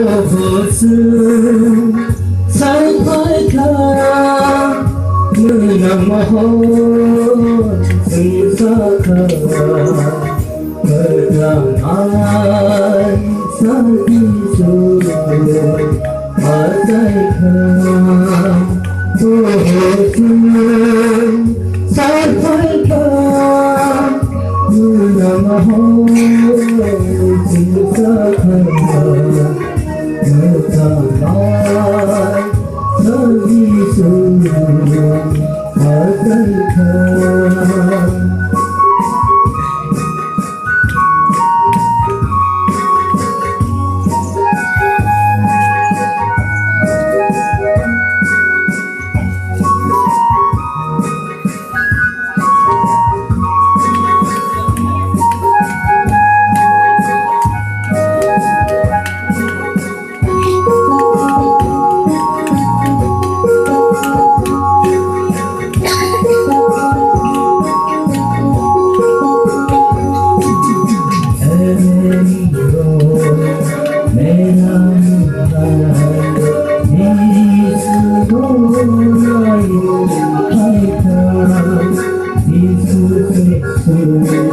무슨 살팔까 문어머혼 승사가 그랑한 사기수 아사이카 무슨 살팔까 문어머혼 승사가 그랑한 사기수 아사이카 Thank you.